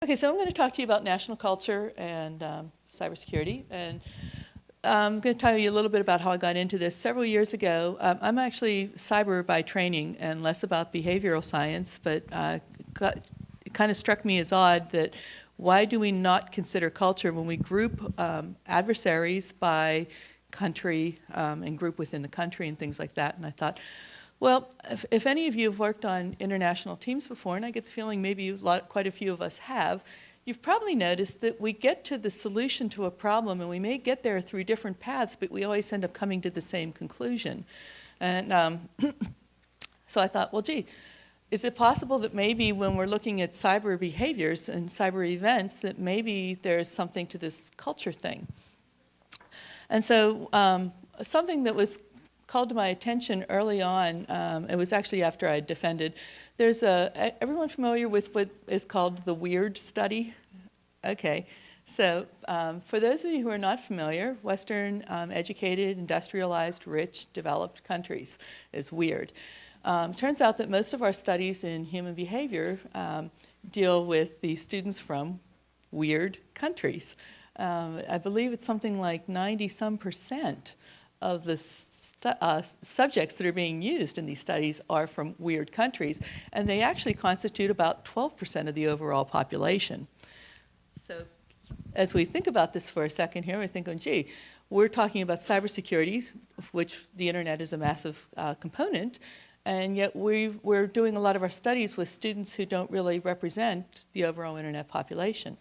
Okay, so I'm going to talk to you about national culture and cybersecurity, and I'm going to tell you a little bit about how I got into this. Several years ago, I'm actually cyber by training and less about behavioral science, but it kind of struck me as odd that why do we not consider culture when we group adversaries by country and group within the country and things like that? And I thought, well, if any of you have worked on international teams before, and I get the feeling maybe quite a few of us have, you've probably noticed that we get to the solution to a problem, and we may get there through different paths, but we always end up coming to the same conclusion. And so I thought, well, gee, is it possible that maybe when we're looking at cyber behaviors and cyber events, that maybe there's something to this culture thing? And so something that was called to my attention early on, it was actually after I defended, there's everyone familiar with what is called the WEIRD study? Okay, so for those of you who are not familiar, Western educated, industrialized, rich, developed countries is WEIRD. Turns out that most of our studies in human behavior deal with the students from WEIRD countries. I believe it's something like 90-some% of the subjects that are being used in these studies are from WEIRD countries, and they actually constitute about 12% of the overall population. So as we think about this for a second here, we're thinking, gee, we're talking about cybersecurity, of which the internet is a massive component, and yet we're doing a lot of our studies with students who don't really represent the overall internet population.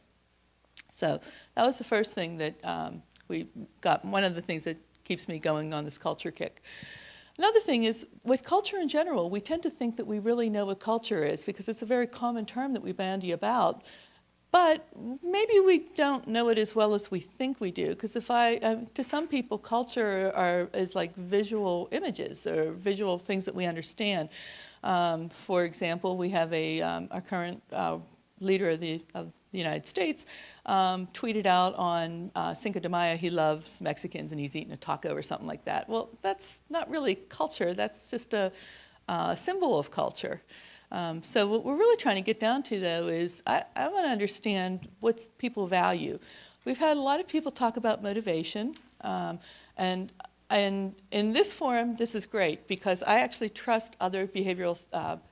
So that was the first thing that we got, one of the things that keeps me going on this culture kick. Another thing is, with culture in general, we tend to think that we really know what culture is because it's a very common term that we bandy about, but maybe we don't know it as well as we think we do, because if to some people, culture is like visual images or visual things that we understand. For example, we have our current leader of the United States tweeted out on Cinco de Mayo he loves Mexicans and he's eating a taco or something like that. Well, that's not really culture. That's just a symbol of culture. So what we're really trying to get down to, though, is I want to understand what people value. We've had a lot of people talk about motivation, and in this forum, this is great because I actually trust other behavioral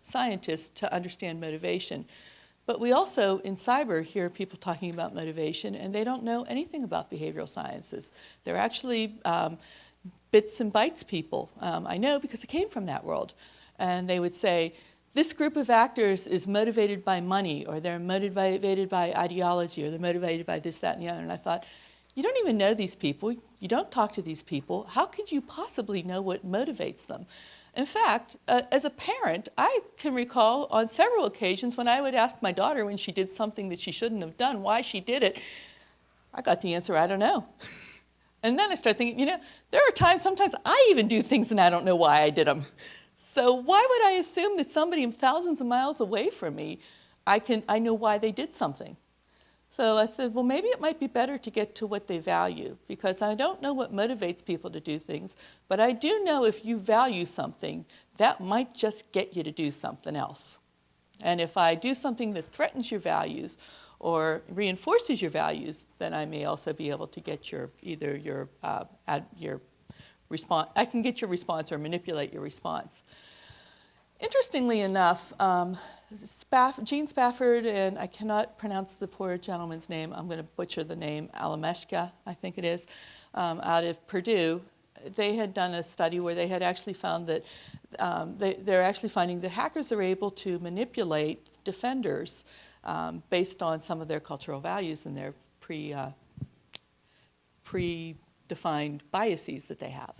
scientists to understand motivation. But we also, in cyber, hear people talking about motivation, and they don't know anything about behavioral sciences. They're actually bits and bytes people. I know because I came from that world. And they would say, this group of actors is motivated by money, or they're motivated by ideology, or they're motivated by this, that, and the other. And I thought, you don't even know these people. You don't talk to these people. How could you possibly know what motivates them? In fact, as a parent, I can recall on several occasions when I would ask my daughter when she did something that she shouldn't have done, why she did it, I got the answer, I don't know. And then I started thinking, there are times, sometimes I even do things and I don't know why I did them. So why would I assume that somebody thousands of miles away from me, I know why they did something? So I said, well, maybe it might be better to get to what they value, because I don't know what motivates people to do things, but I do know if you value something, that might just get you to do something else. And if I do something that threatens your values or reinforces your values, then I may also be able to get your response. I can get your response or manipulate your response. Interestingly enough, Gene Spafford, and I cannot pronounce the poor gentleman's name, I'm going to butcher the name, Alameshka, I think it is, out of Purdue, they had done a study where they had actually found that they're actually finding that hackers are able to manipulate defenders based on some of their cultural values and their predefined biases that they have.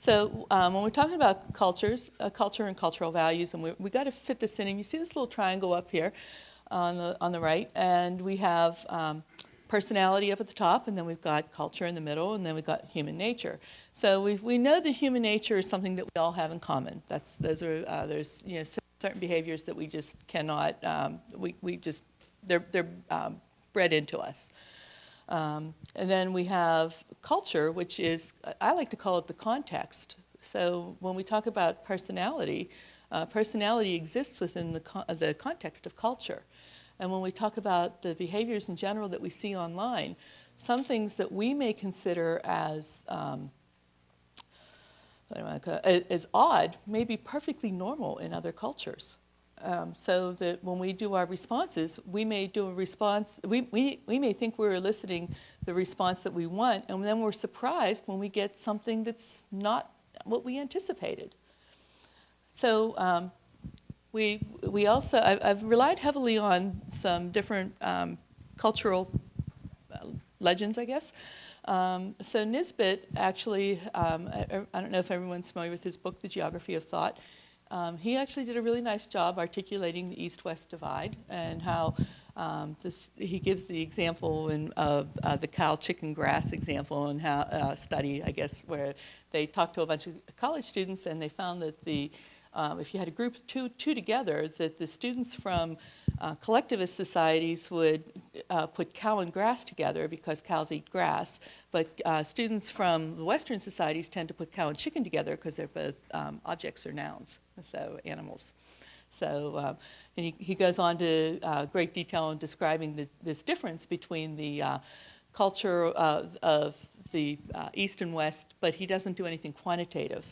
So when we're talking about culture and cultural values, and we got to fit this in, and you see this little triangle up here on the right, and we have personality up at the top, and then we've got culture in the middle, and then we've got human nature. So we know that human nature is something that we all have in common. There's certain behaviors that we just cannot, they're bred into us. And then we have culture, which is, I like to call it the context. So when we talk about personality, personality exists within the context of culture. And when we talk about the behaviors in general that we see online, some things that we may consider as odd may be perfectly normal in other cultures. So that when we do our responses, we may do a response, we may think we're eliciting the response that we want, and then we're surprised when we get something that's not what we anticipated. So we also, I've relied heavily on some different cultural legends, I guess. So Nisbett actually, I don't know if everyone's familiar with his book, The Geography of Thought. He actually did a really nice job articulating the East-West divide and how he gives the example of the cow, chicken, grass example, and how study, I guess, where they talked to a bunch of college students and they found that if you had a group of two together, that the students from collectivist societies would put cow and grass together because cows eat grass, but students from the Western societies tend to put cow and chicken together because they're both objects or nouns, so animals. So and he goes on to great detail in describing this difference between the culture of the East and West, but he doesn't do anything quantitative.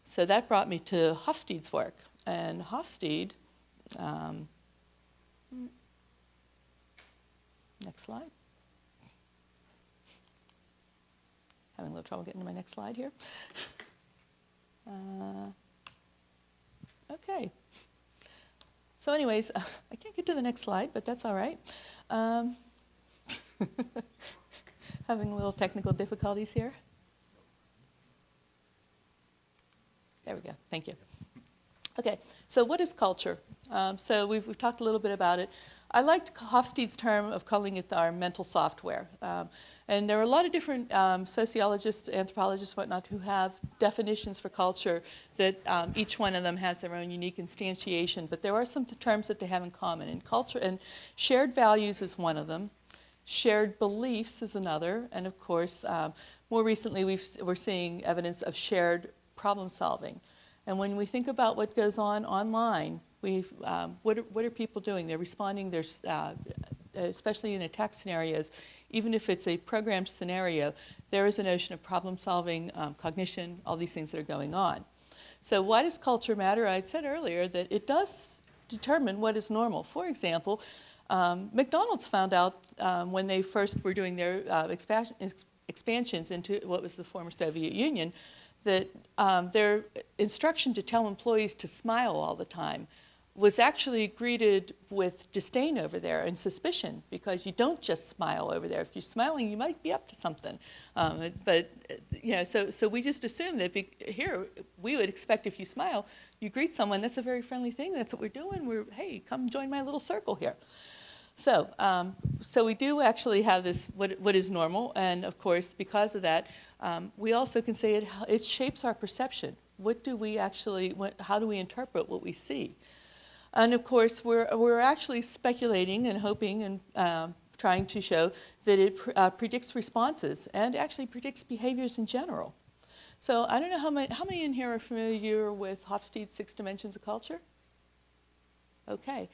So that brought me to Hofstede's work. And Hofstede, next slide. Having a little trouble getting to my next slide here. Okay. So anyways, I can't get to the next slide, but that's all right. Having a little technical difficulties here. There we go. Thank you. Okay, so what is culture? So we've talked a little bit about it. I liked Hofstede's term of calling it our mental software. And there are a lot of different sociologists, anthropologists, whatnot, who have definitions for culture that each one of them has their own unique instantiation. But there are some terms that they have in common. And culture and shared values is one of them. Shared beliefs is another. And of course, more recently, we're seeing evidence of shared problem solving. And when we think about what goes on online, what are people doing? They're responding, especially in attack scenarios, even if it's a programmed scenario, there is a notion of problem solving, cognition, all these things that are going on. So why does culture matter? I said earlier that it does determine what is normal. For example, McDonald's found out when they first were doing their expansions into what was the former Soviet Union, that their instruction to tell employees to smile all the time was actually greeted with disdain over there and suspicion, because you don't just smile over there. If you're smiling, you might be up to something. But you know, so we just assume that here we would expect if you smile, you greet someone. That's a very friendly thing. That's what we're doing. Hey, come join my little circle here. So we do actually have this what is normal, and of course because of that, we also can say it shapes our perception. What do we actually? How do we interpret what we see? And of course, we're actually speculating and hoping and trying to show that it predicts responses and actually predicts behaviors in general. So I don't know how many in here are familiar with Hofstede's 6 dimensions of culture? Okay.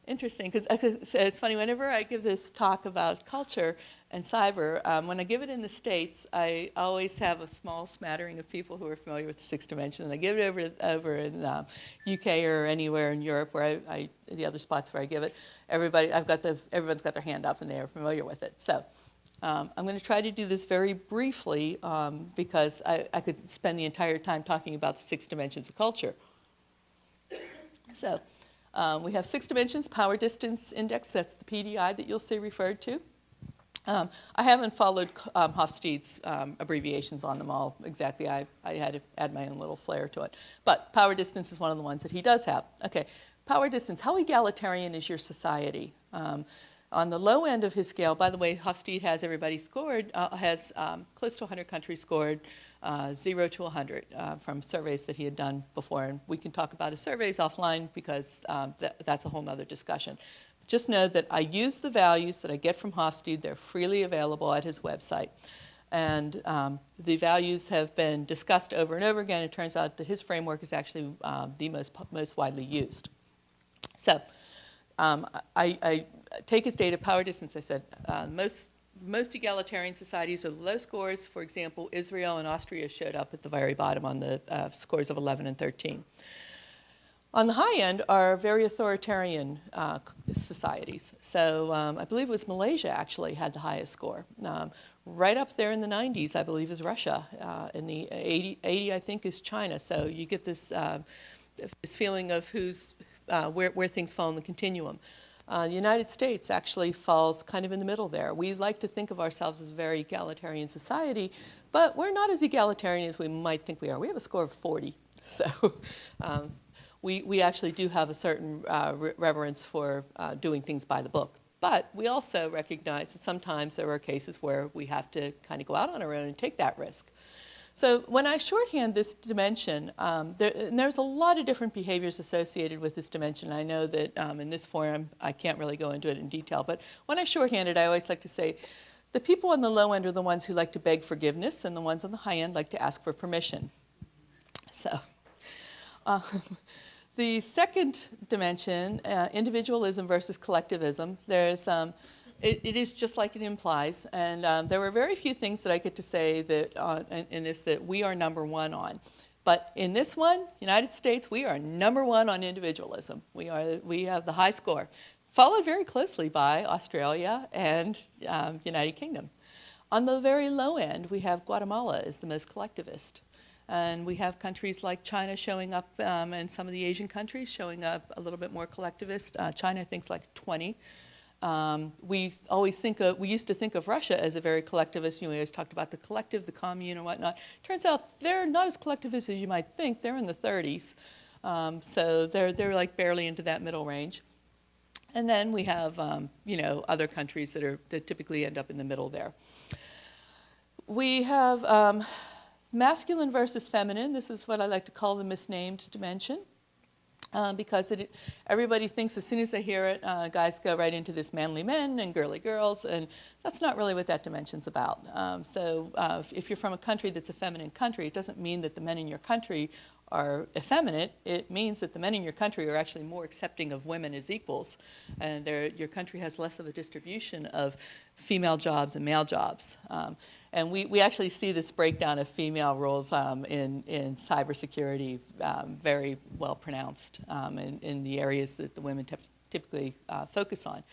Interesting, because it's funny, whenever I give this talk about culture and cyber, when I give it in the States, I always have a small smattering of people who are familiar with the 6 dimensions. And I give it over in UK or anywhere in Europe, where the other spots where I give it, everyone's got their hand up and they are familiar with it. So I'm going to try to do this very briefly because I could spend the entire time talking about the 6 dimensions of culture. So. We have 6 dimensions, power distance index, that's the PDI that you'll see referred to. I haven't followed Hofstede's abbreviations on them all exactly. I had to add my own little flair to it. But power distance is one of the ones that he does have. Okay, power distance, how egalitarian is your society? On the low end of his scale, by the way, Hofstede has everybody scored, has close to 100 countries scored, 0 to 100 from surveys that he had done before. And we can talk about his surveys offline because that's a whole nother discussion. Just know that I use the values that I get from Hofstede. They're freely available at his website. And the values have been discussed over and over again. It turns out that his framework is actually the most widely used. So I take as data power distance. I said most egalitarian societies are low scores. For example, Israel and Austria showed up at the very bottom on the scores of 11 and 13. On the high end are very authoritarian societies. So I believe it was Malaysia actually had the highest score. Right up there in the 90s, I believe, is Russia. In the 80, I think, is China. So you get this feeling of where things fall in the continuum. The United States actually falls kind of in the middle there. We like to think of ourselves as a very egalitarian society, but we're not as egalitarian as we might think we are. We have a score of 40. So we actually do have a certain reverence for doing things by the book. But we also recognize that sometimes there are cases where we have to kind of go out on our own and take that risk. So when I shorthand this dimension, there's a lot of different behaviors associated with this dimension. I know that in this forum, I can't really go into it in detail. But when I shorthand it, I always like to say, the people on the low end are the ones who like to beg forgiveness, and the ones on the high end like to ask for permission. So the second dimension, individualism versus collectivism, there's it is just like it implies, and there were very few things that I get to say that in this that we are number one on. But in this one, United States, we are number one on individualism. We have the high score, followed very closely by Australia and United Kingdom. On the very low end, we have Guatemala is the most collectivist. And we have countries like China showing up, and some of the Asian countries showing up a little bit more collectivist. China, I think, is like 20. We used to think of Russia as a very collectivist. We always talked about the collective, the commune, and whatnot. Turns out they're not as collectivist as you might think. They're in the 30s, so they're like barely into that middle range. And then we have other countries that typically end up in the middle there. We have masculine versus feminine. This is what I like to call the misnamed dimension. Because everybody thinks as soon as they hear it, guys go right into this manly men and girly girls, and that's not really what that dimension's about. If you're from a country that's a feminine country, it doesn't mean that the men in your country are effeminate. It means that the men in your country are actually more accepting of women as equals, and your country has less of a distribution of female jobs and male jobs. And we actually see this breakdown of female roles in cybersecurity very well pronounced in the areas that the women typically focus on.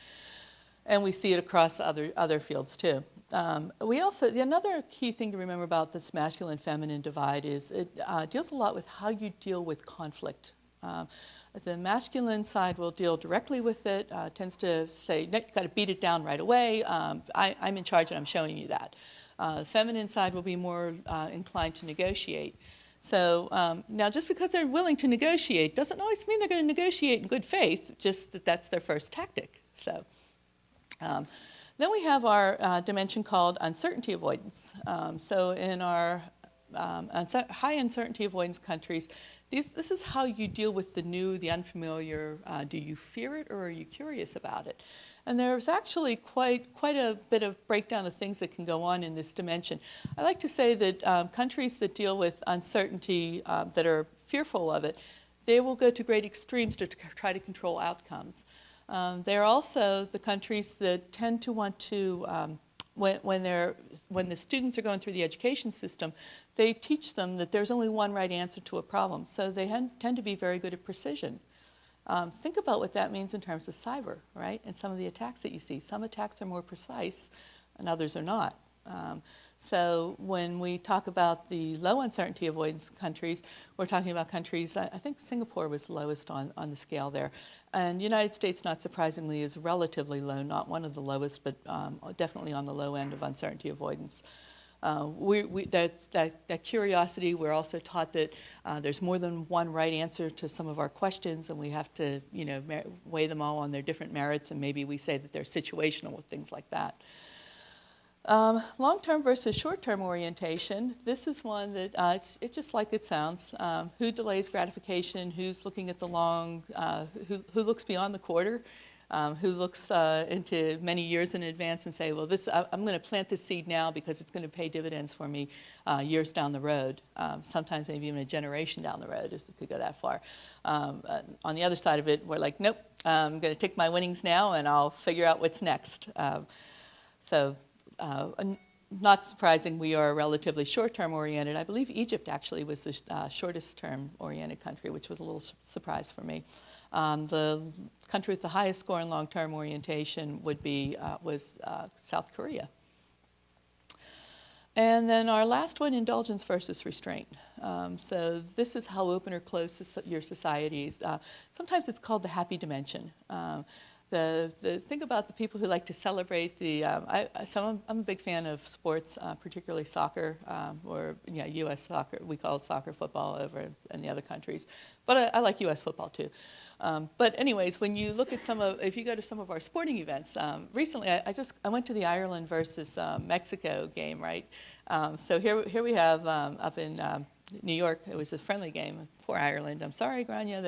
And we see it across other fields too. Another key thing to remember about this masculine-feminine divide is it deals a lot with how you deal with conflict. The masculine side will deal directly with it, tends to say, no, you've got to beat it down right away. I'm in charge and I'm showing you that. The feminine side will be more inclined to negotiate. So now just because they're willing to negotiate doesn't always mean they're going to negotiate in good faith, just that that's their first tactic. So then we have our dimension called uncertainty avoidance. So in our high uncertainty avoidance countries, this is how you deal with the new, the unfamiliar. Do you fear it or are you curious about it? And there's actually quite a bit of breakdown of things that can go on in this dimension. I like to say that countries that deal with uncertainty, that are fearful of it, they will go to great extremes to try to control outcomes. They're also the countries that tend to want to, when the students are going through the education system, they teach them that there's only one right answer to a problem. So they tend to be very good at precision. Think about what that means in terms of cyber, right? And some of the attacks that you see. Some attacks are more precise and others are not. So when we talk about the low uncertainty avoidance countries, we're talking about countries, I think Singapore was the lowest on the scale there. And the United States, not surprisingly, is relatively low, not one of the lowest, but definitely on the low end of uncertainty avoidance. That curiosity, we're also taught that there's more than one right answer to some of our questions, and we have to weigh them all on their different merits, and maybe we say that they're situational with things like that. Long-term versus short-term orientation, this is one that it's just like it sounds. Who delays gratification, who's looking at the long, who looks beyond the quarter. who looks into many years in advance and say, well, I'm going to plant this seed now because it's going to pay dividends for me years down the road, sometimes maybe even a generation down the road, if it could go that far. On the other side of it, we're like, nope, I'm going to take my winnings now and I'll figure out what's next. Not surprising, we are relatively short-term oriented. I believe Egypt actually was the shortest-term oriented country, which was a little surprise for me. The country with the highest score in long-term orientation was South Korea. And then our last one, indulgence versus restraint. So this is how open or closed your society is. Sometimes it's called the happy dimension. Think about the people who like to celebrate I'm a big fan of sports, particularly soccer, or U.S. soccer. We call it soccer football over in the other countries, but I like U.S. football too. But anyways, when you look at if you go to some of our sporting events, recently I went to the Ireland versus Mexico game, right? So here we have up in New York, it was a friendly game for Ireland. I'm sorry, Grania,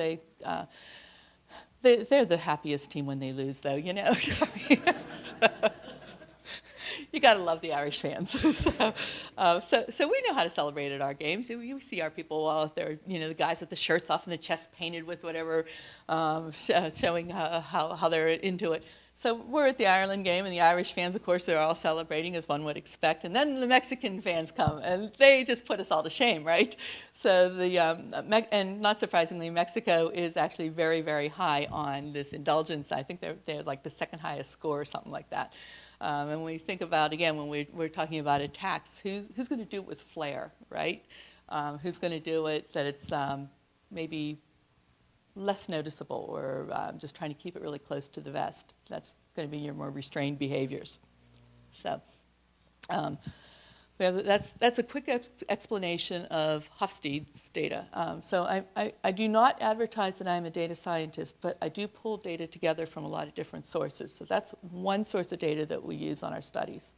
they're the happiest team when they lose, though, you know. You got to love the Irish fans. So we know how to celebrate at our games. We see our people out there, the guys with the shirts off and the chest painted with whatever, showing how they're into it. So we're at the Ireland game, and the Irish fans, of course, are all celebrating, as one would expect. And then the Mexican fans come, and they just put us all to shame, right? So and not surprisingly, Mexico is actually very, very high on this indulgence. I think they're like the second highest score or something like that. And when we think about, again, when we're talking about attacks, who's going to do it with flair, right? Who's going to do it that it's maybe less noticeable, or just trying to keep it really close to the vest? That's going to be your more restrained behaviors. So that's a quick explanation of Hofstede's data. So I do not advertise that I'm a data scientist, but I do pull data together from a lot of different sources. So that's one source of data that we use on our studies.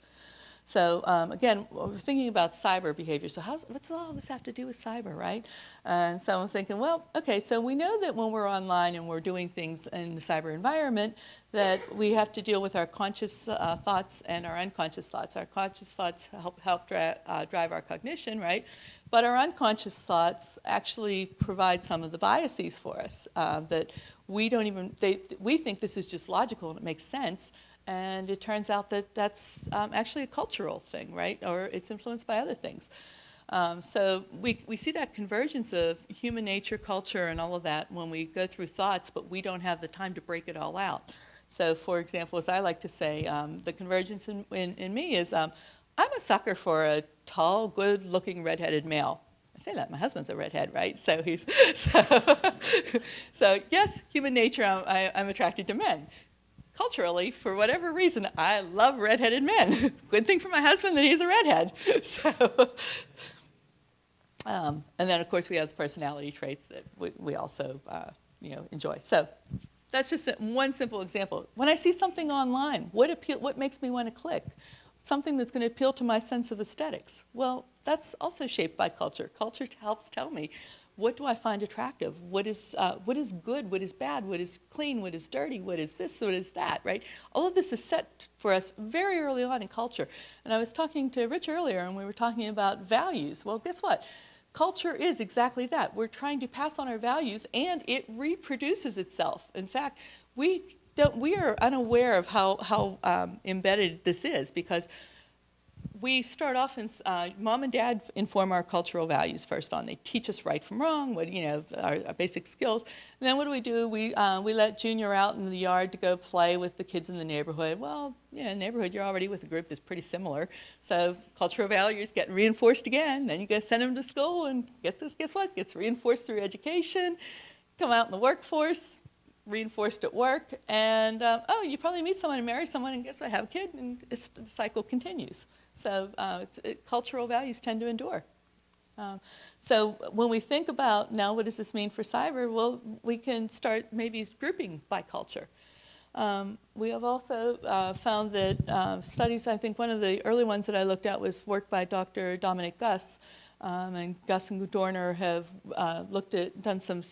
So again, we're thinking about cyber behavior. So what's all this have to do with cyber, right? And so I'm thinking, well, okay, so we know that when we're online and we're doing things in the cyber environment, that we have to deal with our conscious thoughts and our unconscious thoughts. Our conscious thoughts help drive our cognition, right? But our unconscious thoughts actually provide some of the biases for us that we think this is just logical and it makes sense. And it turns out that that's actually a cultural thing, right? Or it's influenced by other things. So we see that convergence of human nature, culture, and all of that when we go through thoughts, but we don't have the time to break it all out. So for example, as I like to say, the convergence in me is I'm a sucker for a tall, good-looking, redheaded male. I say that, my husband's a redhead, right? So so yes, human nature, I'm attracted to men. Culturally, for whatever reason, I love redheaded men. Good thing for my husband that he's a redhead. So, and then of course we have the personality traits that we also enjoy. So that's just one simple example. When I see something online, what makes me want to click? Something that's going to appeal to my sense of aesthetics. Well, that's also shaped by culture. Culture helps tell me, what do I find attractive? What is good? What is bad? What is clean? What is dirty? What is this? What is that, right? All of this is set for us very early on in culture. And I was talking to Rich earlier, and we were talking about values. Well, guess what? Culture is exactly that. We're trying to pass on our values, and it reproduces itself. In fact, we are unaware of how embedded this is, because we start off in, mom and dad inform our cultural values first on. They teach us right from wrong, our basic skills. And then what do? We let Junior out in the yard to go play with the kids in the neighborhood. Well, neighborhood, you're already with a group that's pretty similar. So cultural values get reinforced again. Then you go send them to school, and guess what? Gets reinforced through education. Come out in the workforce, reinforced at work. And, you probably meet someone and marry someone, and guess what? Have a kid, and the cycle continues. So cultural values tend to endure. So when we think about now what does this mean for cyber, well, we can start maybe grouping by culture. We have also found that studies, I think one of the early ones that I looked at was work by Dr. Dominic Gus, And Gus and Dorner have done some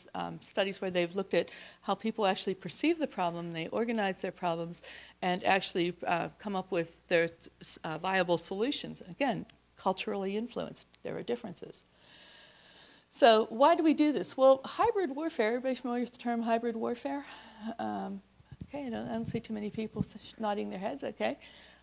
studies where they've looked at how people actually perceive the problem, they organize their problems, and actually come up with their viable solutions. Again, culturally influenced. There are differences. So why do we do this? Well, hybrid warfare, everybody familiar with the term hybrid warfare? Okay, I don't see too many people nodding their heads, okay.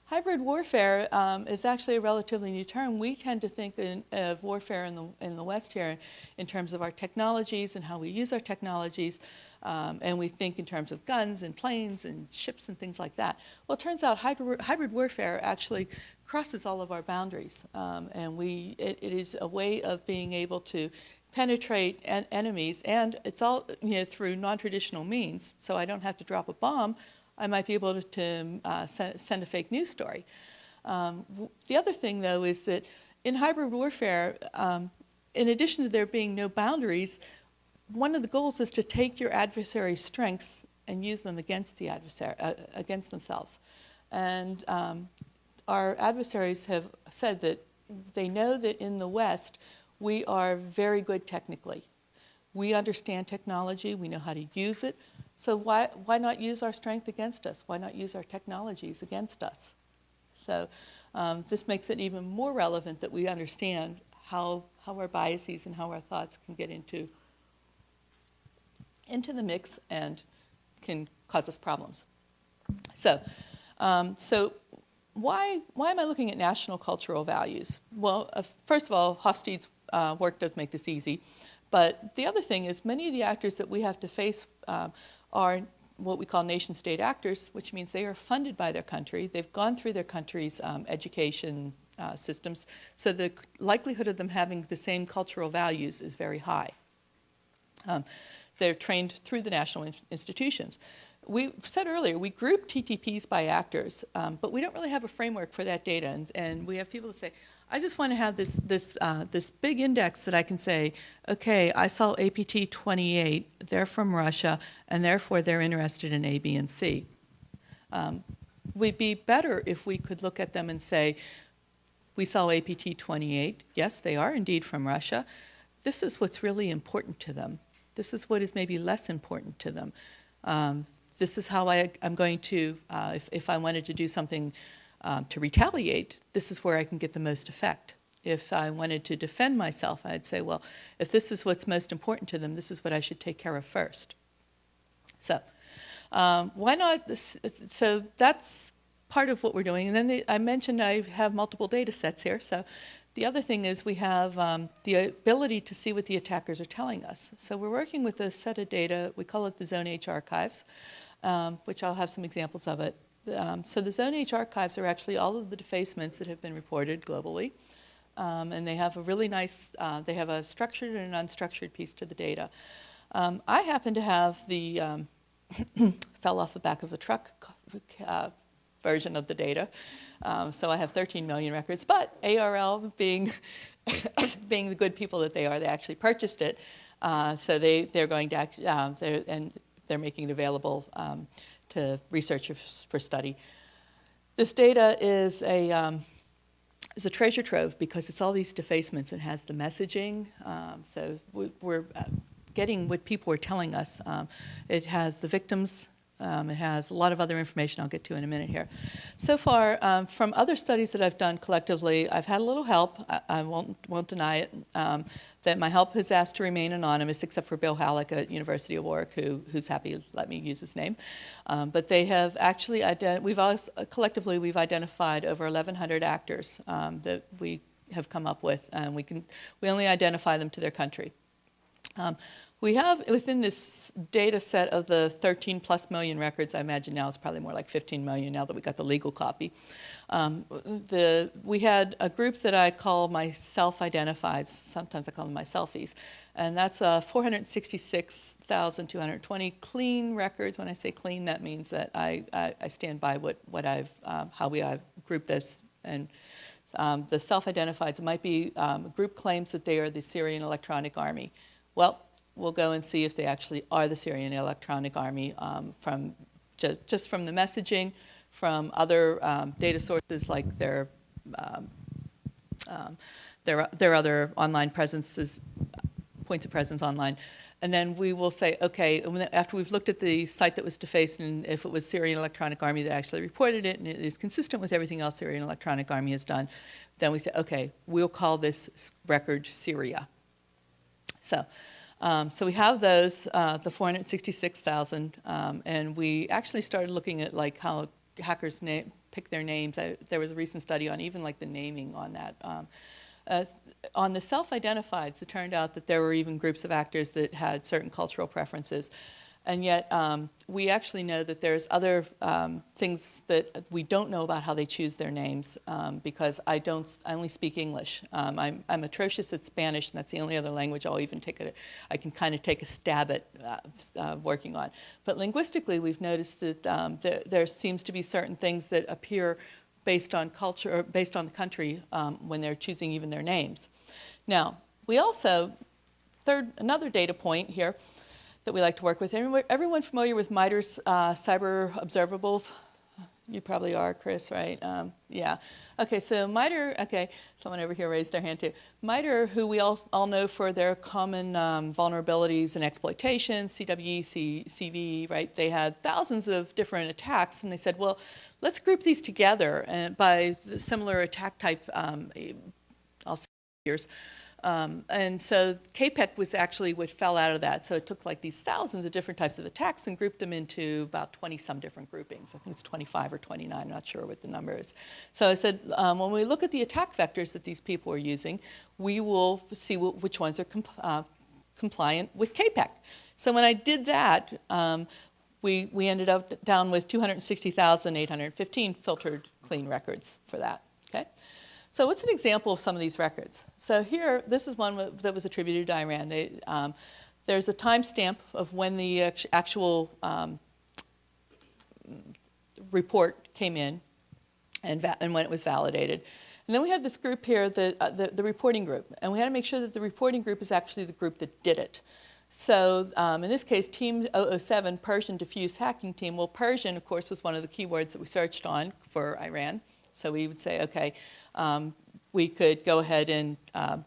Hybrid warfare is actually a relatively new term. We tend to think of warfare in the West here in terms of our technologies and how we use our technologies, and we think in terms of guns and planes and ships and things like that. Well, it turns out hybrid warfare actually crosses all of our boundaries, and it is a way of being able to penetrate enemies, and it's all through non-traditional means. So I don't have to drop a bomb. I might be able to send a fake news story. The other thing, though, is that in hybrid warfare, in addition to there being no boundaries, one of the goals is to take your adversary's strengths and use them against the adversary, against themselves. And our adversaries have said that they know that in the West, we are very good technically. We understand technology, we know how to use it, so why not use our strength against us? Why not use our technologies against us? So this makes it even more relevant that we understand how our biases and how our thoughts can get into the mix and can cause us problems. So why am I looking at national cultural values? Well, first of all, Hofstede's work does make this easy. But the other thing is many of the actors that we have to face are what we call nation-state actors, which means they are funded by their country. They've gone through their country's education systems, so the likelihood of them having the same cultural values is very high. They're trained through the national institutions. We said earlier, we group TTPs by actors, but we don't really have a framework for that data. And we have people that say, I just want to have this big index that I can say, okay, I saw APT 28, they're from Russia, and therefore they're interested in A, B, and C. We'd be better if we could look at them and say, we saw APT 28, yes, they are indeed from Russia. This is what's really important to them. This is what is maybe less important to them. This is how I'm going to, if I wanted to do something to retaliate, this is where I can get the most effect. If I wanted to defend myself, I'd say, well, if this is what's most important to them, this is what I should take care of first. So why not? So that's part of what we're doing. And then I mentioned I have multiple data sets here. So the other thing is we have the ability to see what the attackers are telling us. So we're working with a set of data. We call it the Zone H archives, which I'll have some examples of it. So the Zone H archives are actually all of the defacements that have been reported globally. And they have a really nice, they have a structured and an unstructured piece to the data. I happen to have the fell off the back of the truck version of the data. So I have 13 million records, but ARL being, being the good people that they are, they actually purchased it. So they're going to, they're making it available to researchers for study. This data is a treasure trove because it's all these defacements. It has the messaging. So we're getting what people are telling us. It has the victims. It has a lot of other information I'll get to in a minute here. So far, from other studies that I've done collectively, I've had a little help. I won't deny it. That my help has asked to remain anonymous, except for Bill Halleck at University of Warwick, who's happy to let me use his name. But they have actually, collectively, we've identified over 1,100 actors that we have come up with, and we only identify them to their country. We have, within this data set of the 13 plus million records, I imagine now it's probably more like 15 million now that we got the legal copy. We had a group that I call my self-identifieds, sometimes I call them my selfies, and that's 466,220 clean records. When I say clean, that means that I stand by how I've grouped this. And the self-identifieds might be group claims that they are the Syrian Electronic Army. Well, we'll go and see if they actually are the Syrian Electronic Army from just from the messaging, from other data sources like their their other online presences, points of presence online. And then we will say, okay, after we've looked at the site that was defaced, and if it was Syrian Electronic Army that actually reported it, and it is consistent with everything else Syrian Electronic Army has done, then we say, okay, we'll call this record Syria. So we have those, the 466,000, and we actually started looking at like how hackers pick their names. There was a recent study on even like the naming on that. On the self-identifieds, it turned out that there were even groups of actors that had certain cultural preferences. And yet, we actually know that there's other things that we don't know about how they choose their names, because I only speak English. I'm atrocious at Spanish, and that's the only other language I can kind of take a stab at working on. But linguistically, we've noticed that there seems to be certain things that appear based on culture, or based on the country, when they're choosing even their names. Now, we also, another data point here that we like to work with. Everyone familiar with MITRE's cyber observables? You probably are, Chris, right? Yeah. Okay, so MITRE, okay, someone over here raised their hand too. MITRE, who we all know for their common vulnerabilities and exploitation, CWE, CV, right? They had thousands of different attacks, and they said, well, let's group these together by the similar attack type, I'll say years. And so KPEC was actually what fell out of that. So it took like these thousands of different types of attacks and grouped them into about 20-some different groupings. I think it's 25 or 29, I'm not sure what the number is. So I said, when we look at the attack vectors that these people are using, we will see which ones are compliant with KPEC. So when I did that, we ended up down with 260,815 filtered clean records for that, okay? So what's an example of some of these records? So here, this is one that was attributed to Iran. There's a timestamp of when the actual report came in and when it was validated. And then we have this group here, the reporting group. And we had to make sure that the reporting group is actually the group that did it. So in this case, Team 007, Persian Diffuse Hacking Team. Well, Persian, of course, was one of the keywords that we searched on for Iran. So we would say, okay, we could go ahead and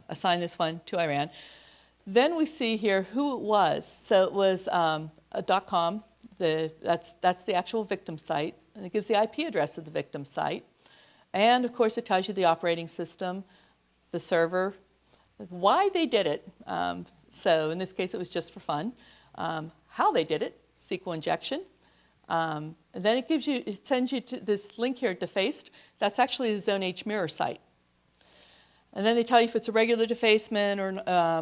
assign this one to Iran. Then we see here who it was. So it was a .com. That's the actual victim site. And it gives the IP address of the victim site. And, of course, it tells you the operating system, the server, why they did it. So in this case, it was just for fun. How they did it, SQL injection. And then it sends you to this link here, defaced. That's actually the Zone H mirror site. And then they tell you if it's a regular defacement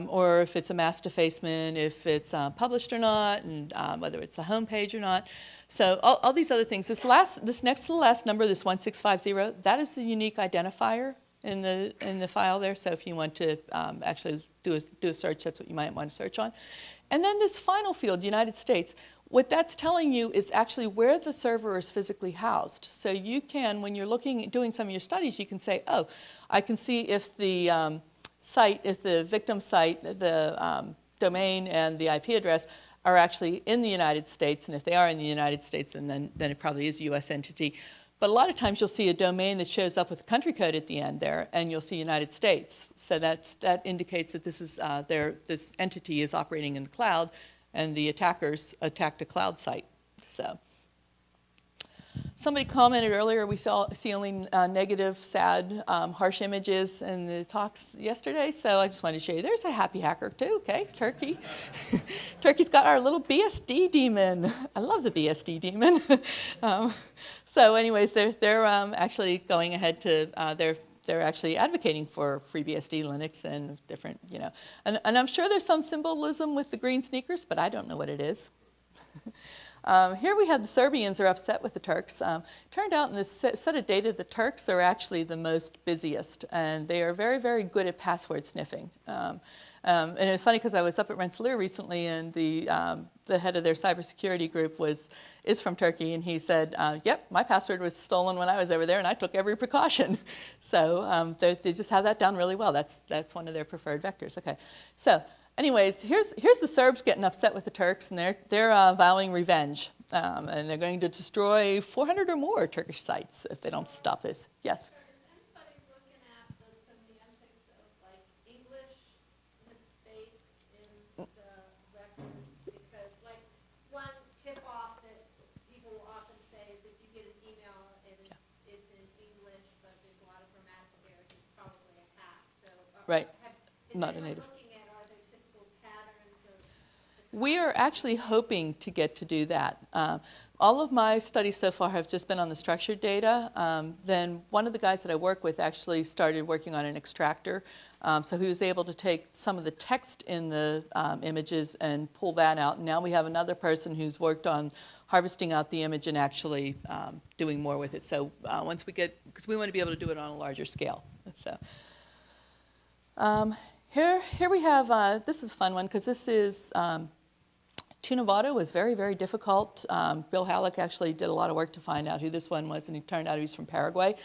or if it's a mass defacement, if it's published or not, and whether it's the home page or not. So all these other things. This next to the last number, this 1650, that is the unique identifier in the file there. So if you want to actually do a search, that's what you might want to search on. And then this final field, United States. What that's telling you is actually where the server is physically housed. So you can, when you're doing some of your studies, you can say, oh, I can see if the if the victim site, the domain and the IP address are actually in the United States. And if they are in the United States, then it probably is a US entity. But a lot of times you'll see a domain that shows up with a country code at the end there, and you'll see United States. So that indicates that this entity is operating in the cloud, and the attackers attacked a cloud site. So somebody commented earlier, we see only negative, sad, harsh images in the talks yesterday. So I just wanted to show you, there's a happy hacker too, okay, Turkey. Turkey's got our little BSD demon. I love the BSD demon. So anyways, they're actually going ahead to, they're actually advocating for FreeBSD Linux and different, and I'm sure there's some symbolism with the green sneakers, but I don't know what it is. Here we have the Serbians are upset with the Turks. Turned out in this set of data, the Turks are actually the most busiest, and they are very, very good at password sniffing. And it was funny because I was up at Rensselaer recently, and the head of their cybersecurity group is from Turkey, and he said, yep, my password was stolen when I was over there, and I took every precaution. So they just have that down really well. That's one of their preferred vectors. Okay, so anyways, here's the Serbs getting upset with the Turks, and they're vowing revenge, and they're going to destroy 400 or more Turkish sites if they don't stop this. Yes. Right. Is Not a anyone native. looking at, are there typical patterns of We are actually hoping to get to do that. All of my studies so far have just been on the structured data. Then one of the guys that I work with actually started working on an extractor. So he was able to take some of the text in the images and pull that out. And now we have another person who's worked on harvesting out the image and actually doing more with it. So once we get, because we want to be able to do it on a larger scale. So here we have, this is a fun one because this is, Tunavato was very, very difficult. Bill Halleck actually did a lot of work to find out who this one was, and it turned out he was from Paraguay.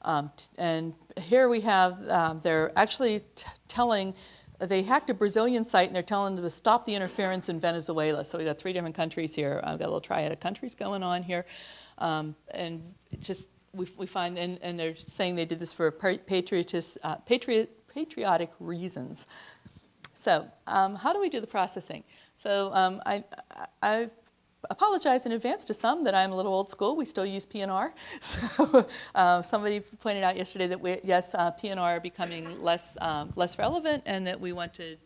And here we have, they're actually telling, they hacked a Brazilian site, and they're telling them to stop the interference in Venezuela. So we got 3 different countries here. I've got a little triad of countries going on here. And it just, we find, and they're saying they did this for patriotic reasons. So how do we do the processing? So I apologize in advance to some that I'm a little old school. We still use PNR. So somebody pointed out yesterday that yes, PNR are becoming less relevant, and that we want to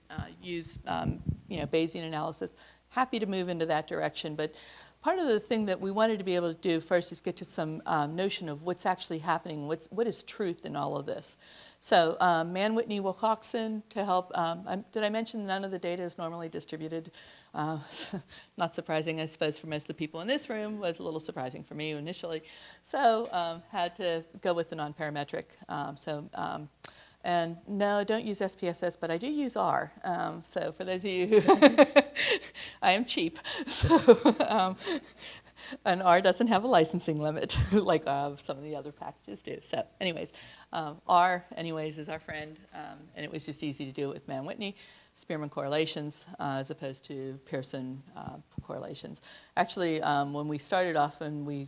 use Bayesian analysis. Happy to move into that direction, but part of the thing that we wanted to be able to do first is get to some notion of what's actually happening, what is truth in all of this. So Mann, Whitney, Wilcoxon to help. Did I mention none of the data is normally distributed? Not surprising, I suppose, for most of the people in this room. Was a little surprising for me initially. So had to go with the non-parametric. And no, don't use SPSS, but I do use R. So for those of you who, I am cheap. So, and R doesn't have a licensing limit like some of the other packages do. So anyways, R, anyways, is our friend, and it was just easy to do it with Mann-Whitney, Spearman correlations, as opposed to Pearson correlations. Actually, when we started off, and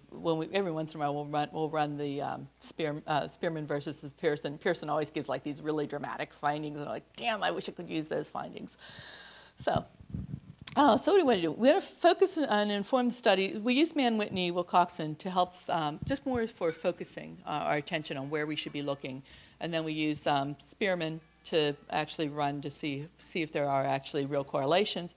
every once in a while we'll run the Spearman versus the Pearson. Pearson always gives like these really dramatic findings, and I'm like, damn, I wish I could use those findings. So what do we want to do? We want to focus on informed study. We use Mann-Whitney, Wilcoxon to help, just more for focusing our attention on where we should be looking. And then we use Spearman to actually run to see if there are actually real correlations.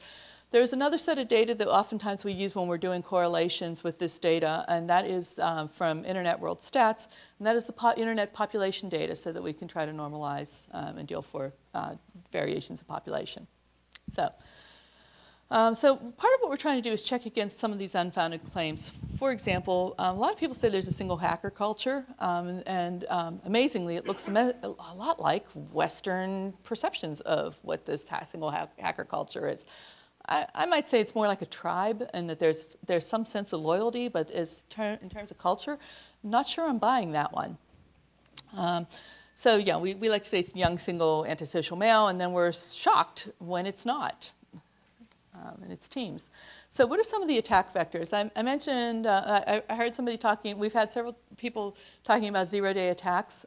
There's another set of data that oftentimes we use when we're doing correlations with this data, and that is from Internet World Stats, and that is the internet population data, so that we can try to normalize and deal for variations of population. So part of what we're trying to do is check against some of these unfounded claims. For example, a lot of people say there's a single hacker culture, and amazingly, it looks a lot like Western perceptions of what this single hacker culture is. I might say it's more like a tribe, and that there's some sense of loyalty, but in terms of culture, I'm not sure I'm buying that one. So yeah, we like to say it's young, single, antisocial male, and then we're shocked when it's not. And its teams. So what are some of the attack vectors? I mentioned, I heard somebody talking, we've had several people talking about zero-day attacks.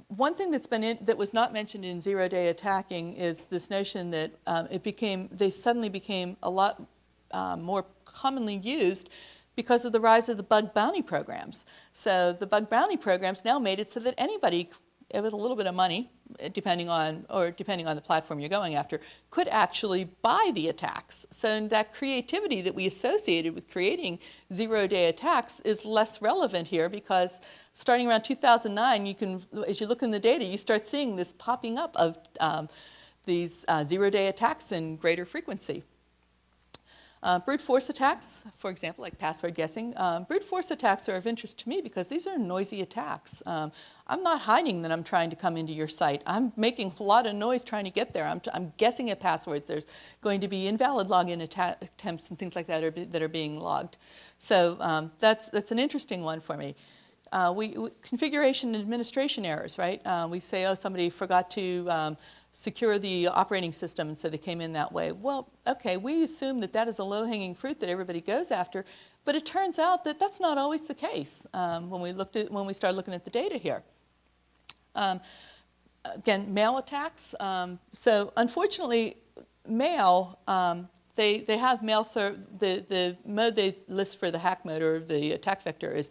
One thing that was not mentioned in zero-day attacking is this notion that they suddenly became a lot more commonly used because of the rise of the bug bounty programs. So the bug bounty programs now made it so that anybody with a little bit of money, depending on the platform you're going after, could actually buy the attacks. So that creativity that we associated with creating zero-day attacks is less relevant here, because starting around 2009, as you look in the data, you start seeing this popping up of these zero-day attacks in greater frequency. Brute force attacks, for example, like password guessing. Brute force attacks are of interest to me because these are noisy attacks. I'm not hiding that I'm trying to come into your site. I'm making a lot of noise trying to get there. I'm guessing at passwords. There's going to be invalid login attempts and things like that that are being logged. So that's an interesting one for me. Configuration and administration errors, right? We say, oh, somebody forgot to secure the operating system, and so they came in that way. Well, okay, we assume that is a low-hanging fruit that everybody goes after, but it turns out that that's not always the case when we start looking at the data here. Again, mail attacks. So unfortunately, mail, they have mail the mode they list for the hack mode, or the attack vector, is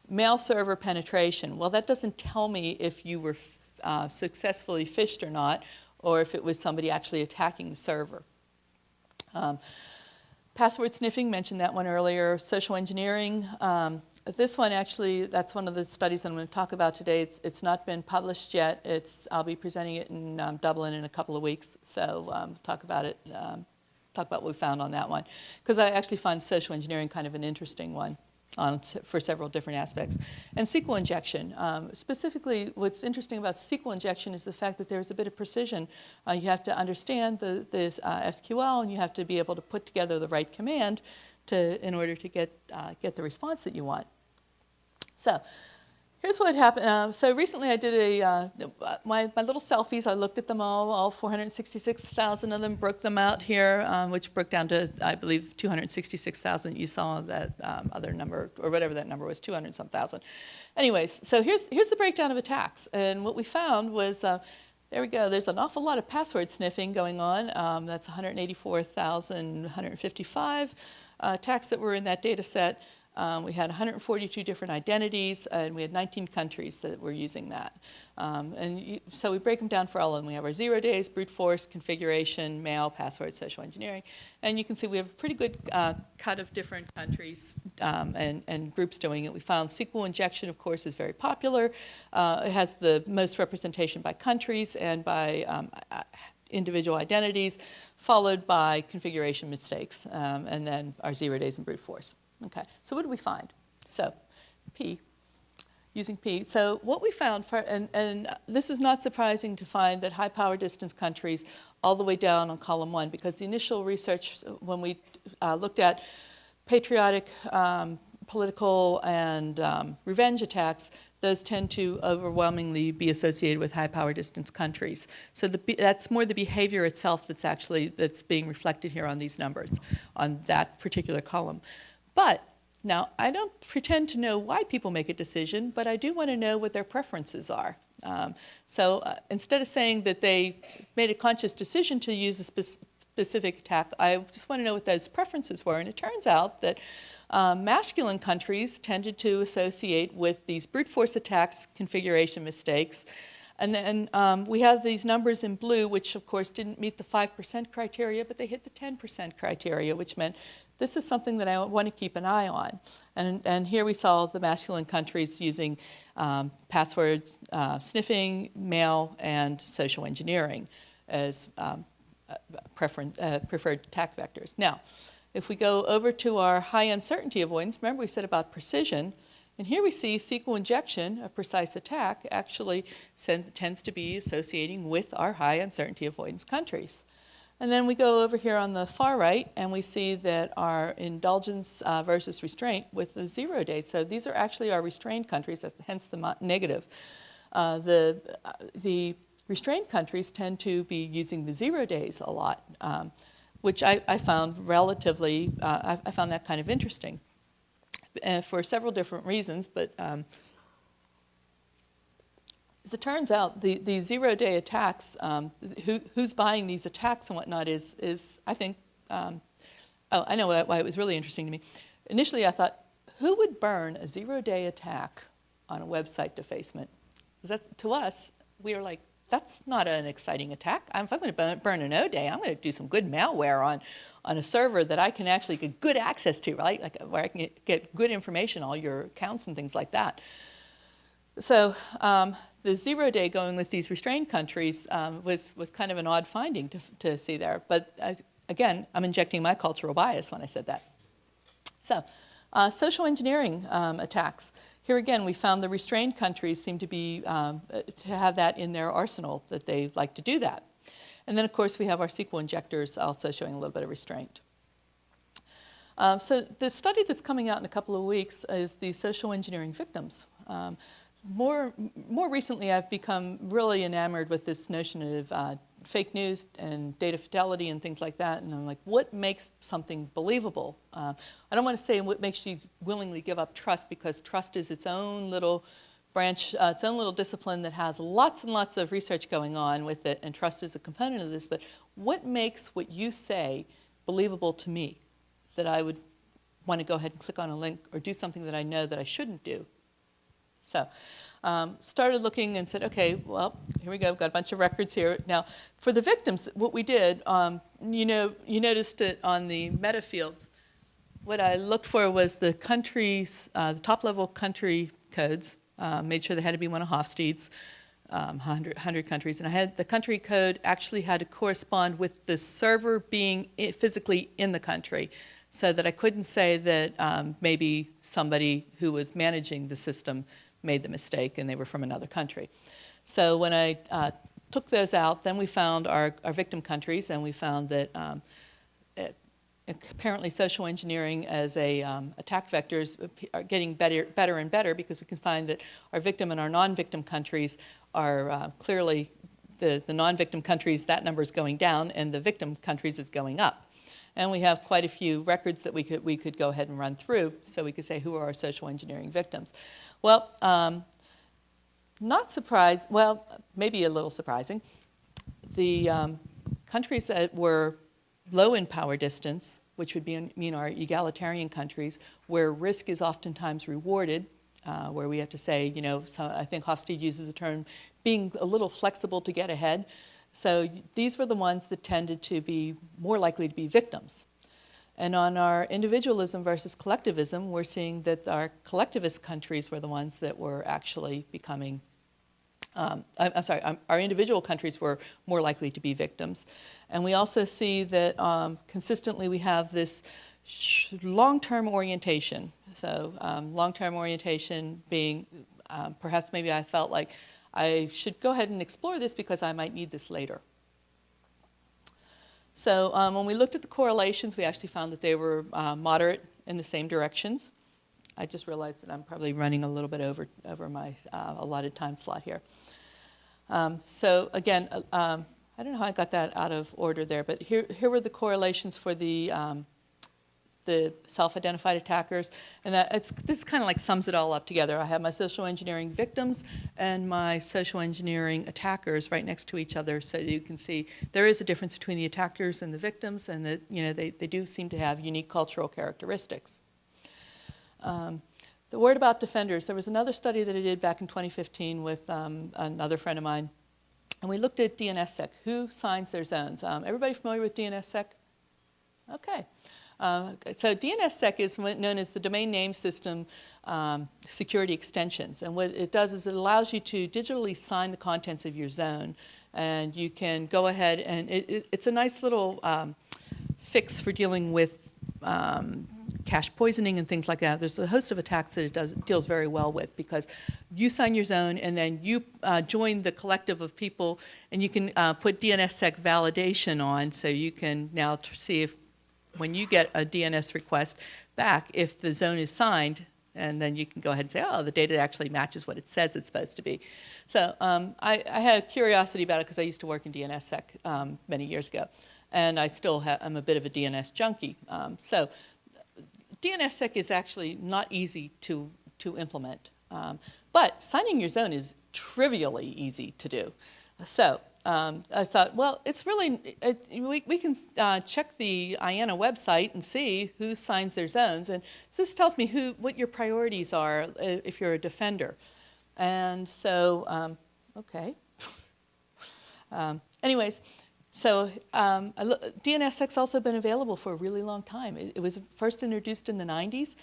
mail server penetration. Well, that doesn't tell me if you were successfully phished or not, or if it was somebody actually attacking the server. Password sniffing, mentioned that one earlier. Social engineering. This one actually, that's one of the studies I'm going to talk about today. It's not been published yet. I'll be presenting it in Dublin in a couple of weeks. So talk about it, talk about what we found on that one. Because I actually find social engineering kind of an interesting one for several different aspects. And SQL injection. Specifically, what's interesting about SQL injection is the fact that there's a bit of precision. You have to understand this SQL, and you have to be able to put together the right command in order to get the response that you want. So here's what happened. So recently I did my little selfies. I looked at them all 466,000 of them, broke them out here, which broke down to, I believe, 266,000. You saw that other number, or whatever that number was, 200-some thousand. Anyways, so here's the breakdown of attacks. And what we found was, there we go, there's an awful lot of password sniffing going on. That's 184,155 attacks that were in that data set. We had 142 different identities, and we had 19 countries that were using that. So we break them down for all of them. We have our 0 days, brute force, configuration, mail, password, social engineering. And you can see we have a pretty good cut of different countries and groups doing it. We found SQL injection, of course, is very popular. It has the most representation by countries and by individual identities, followed by configuration mistakes, and then our 0 days and brute force. Okay, so what did we find? So, using P. So what we found, and this is not surprising to find that high power distance countries all the way down on column 1, because the initial research, when we looked at patriotic, political, and revenge attacks, those tend to overwhelmingly be associated with high power distance countries. So that's more the behavior itself that's being reflected here on these numbers, on that particular column. But now, I don't pretend to know why people make a decision, but I do want to know what their preferences are. So instead of saying that they made a conscious decision to use a specific attack, I just want to know what those preferences were. And it turns out that masculine countries tended to associate with these brute force attacks, configuration mistakes. And then we have these numbers in blue, which of course didn't meet the 5% criteria, but they hit the 10% criteria, which meant this is something that I want to keep an eye on. And here we saw the masculine countries using passwords, sniffing, mail, and social engineering as preferred attack vectors. Now, if we go over to our high uncertainty avoidance, remember we said about precision, and here we see SQL injection, a precise attack, actually tends to be associating with our high uncertainty avoidance countries. And then we go over here on the far right, and we see that our indulgence versus restraint with the 0 days. So these are actually our restrained countries, hence the negative. The restrained countries tend to be using the 0 days a lot, which I found relatively, I found that kind of interesting for several different reasons, but as it turns out, the 0 day attacks, who's buying these attacks and whatnot is I think, I know why it was really interesting to me. Initially, I thought, who would burn a 0 day attack on a website defacement? Because to us, we are like, that's not an exciting attack. If I'm going to burn an 0 day, I'm going to do some good malware on a server that I can actually get good access to, right? Like where I can get good information, all your accounts and things like that. So the 0 day going with these restrained countries was kind of an odd finding to see there. But again, I'm injecting my cultural bias when I said that. So social engineering attacks. Here again, we found the restrained countries seem to be to have that in their arsenal, that they like to do that. And then, of course, we have our SQL injectors also showing a little bit of restraint. So the study that's coming out in a couple of weeks is the social engineering victims. More recently, I've become really enamored with this notion of fake news and data fidelity and things like that. And I'm like, what makes something believable? I don't want to say what makes you willingly give up trust, because trust is its own little branch, its own little discipline that has lots and lots of research going on with it, and trust is a component of this. But what makes what you say believable to me, that I would want to go ahead and click on a link or do something that I know that I shouldn't do? So started looking and said, okay, well, here we go. We've got a bunch of records here. Now, for the victims, what we did, you noticed it on the meta fields. What I looked for was the countries, the top-level country codes. Made sure they had to be one of Hofstede's, 100 countries. And I had the country code actually had to correspond with the server being physically in the country, so that I couldn't say that maybe somebody who was managing the system made the mistake and they were from another country. So when I took those out, then we found our victim countries, and we found that apparently social engineering as a attack vectors are getting better and better, because we can find that our victim and our non-victim countries are clearly the non-victim countries, that number is going down, and the victim countries is going up. And we have quite a few records that we could go ahead and run through, so we could say who are our social engineering victims. Well, not surprised, well, maybe a little surprising. The countries that were low in power distance, which would mean our egalitarian countries, where risk is oftentimes rewarded, where we have to say, I think Hofstede uses the term being a little flexible to get ahead. So these were the ones that tended to be more likely to be victims. And on our individualism versus collectivism, we're seeing that our collectivist countries were the ones that were actually becoming, our individual countries were more likely to be victims. And we also see that consistently we have this long-term orientation. So long-term orientation being, perhaps maybe I felt like I should go ahead and explore this because I might need this later. So when we looked at the correlations, we actually found that they were moderate in the same directions. I just realized that I'm probably running a little bit over my allotted time slot here. So again, I don't know how I got that out of order there, but here were the correlations for the self-identified attackers, and this kind of like sums it all up together. I have my social engineering victims and my social engineering attackers right next to each other, so you can see there is a difference between the attackers and the victims, and that they do seem to have unique cultural characteristics. The word about defenders. There was another study that I did back in 2015 with another friend of mine, and we looked at DNS Sec. Who signs their zones? Everybody familiar with DNS Sec? Okay. So DNS Sec is known as the Domain Name System Security Extensions. And what it does is it allows you to digitally sign the contents of your zone. And you can go ahead and it's a nice little fix for dealing with cache poisoning and things like that. There's a host of attacks that it deals very well with, because you sign your zone and then you join the collective of people, and you can put DNS Sec validation on, so you can now see if when you get a DNS request back, if the zone is signed, and then you can go ahead and say, oh, the data actually matches what it says it's supposed to be. So I had curiosity about it because I used to work in DNS Sec many years ago, and I still am a bit of a DNS junkie. So DNS Sec is actually not easy to implement, but signing your zone is trivially easy to do. So I thought, well, it's really, we can check the IANA website and see who signs their zones. And so this tells me what your priorities are if you're a defender. And so, okay. Anyways, so DNSSec's also been available for a really long time. It was first introduced in the 90s.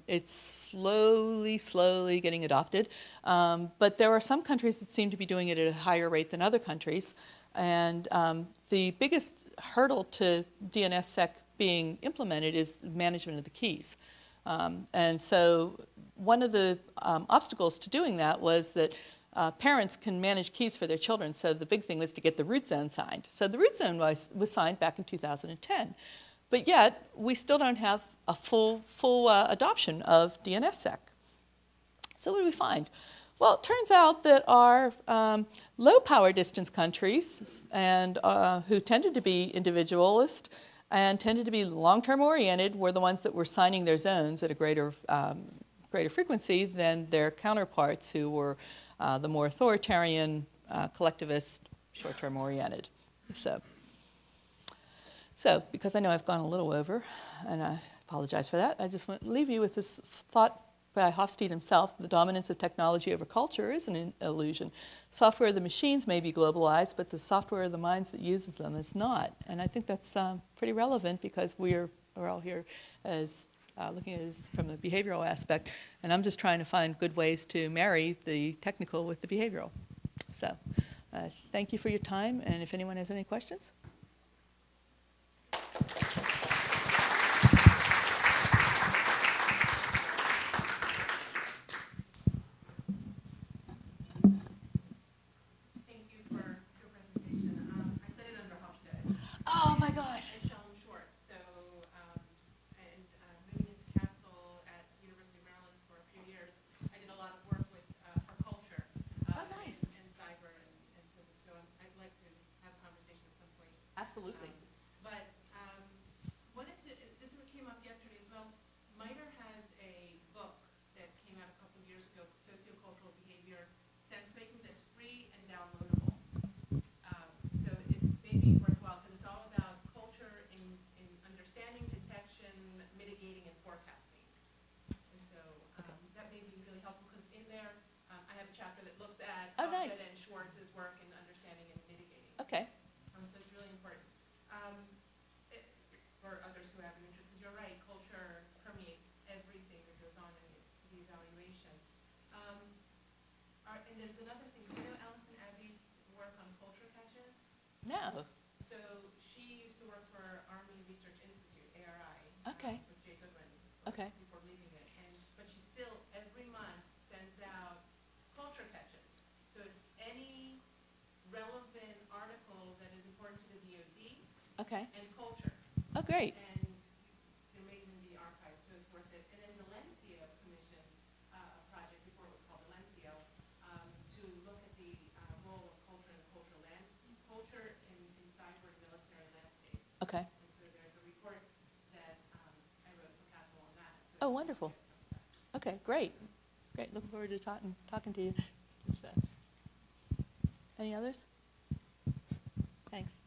It's slowly getting adopted. But there are some countries that seem to be doing it at a higher rate than other countries. And the biggest hurdle to DNSSec being implemented is management of the keys. And so one of the obstacles to doing that was that parents can manage keys for their children. So the big thing was to get the root zone signed. So the root zone was signed back in 2010. But yet, we still don't have a full adoption of DNSSec. So what do we find? Well, it turns out that our low power distance countries, and who tended to be individualist and tended to be long-term oriented, were the ones that were signing their zones at a greater frequency than their counterparts who were the more authoritarian, collectivist, short-term oriented. So because I know I've gone a little over, and I apologize for that, I just want to leave you with this thought by Hofstede himself, the dominance of technology over culture is an illusion. Software of the machines may be globalized, but the software of the minds that uses them is not. And I think that's pretty relevant because we're all here as looking at this from the behavioral aspect, and I'm just trying to find good ways to marry the technical with the behavioral. So thank you for your time, and if anyone has any questions. Oh my gosh. And Sean Schwartz. So, moving into Castle at University of Maryland for a few years, I did a lot of work with for culture Nice. and cyber, and so I'd like to have a conversation at some point. Absolutely. But wanted to. This came up yesterday as well. MITRE has a book that came out a couple of years ago, Sociocultural Behavior Sense Making, that's free and downloadable. So it may be worthwhile because it's all about culture in understanding, detection, mitigating, and forecasting. And so that may be really helpful because in there I have a chapter that looks at Nice. Hofstede and Schwartz's work in understanding and mitigating. Okay. So it's really important for others who have an interest, because you're right, culture permeates everything that goes on in the evaluation. And there's another thing, you know Alison Abbey's work on culture catches? No. So she used to work for Army Research Institute, ARI, Okay. with Jay Goodwin Okay. before leaving it. But she still, every month, sends out culture catches. So if any relevant article that is important to the DoD Okay. and culture, Oh, great. and there may even be archives, so it's worth it. And then the Lencio Commission project, before it was called the Lencio, to look at the role of culture in the culture in cyber and military landscape. Okay. And so there's a report that I wrote for Castle on that. So Oh, wonderful. Okay, great. Great. Looking forward to talking to you. So, any others? Thanks.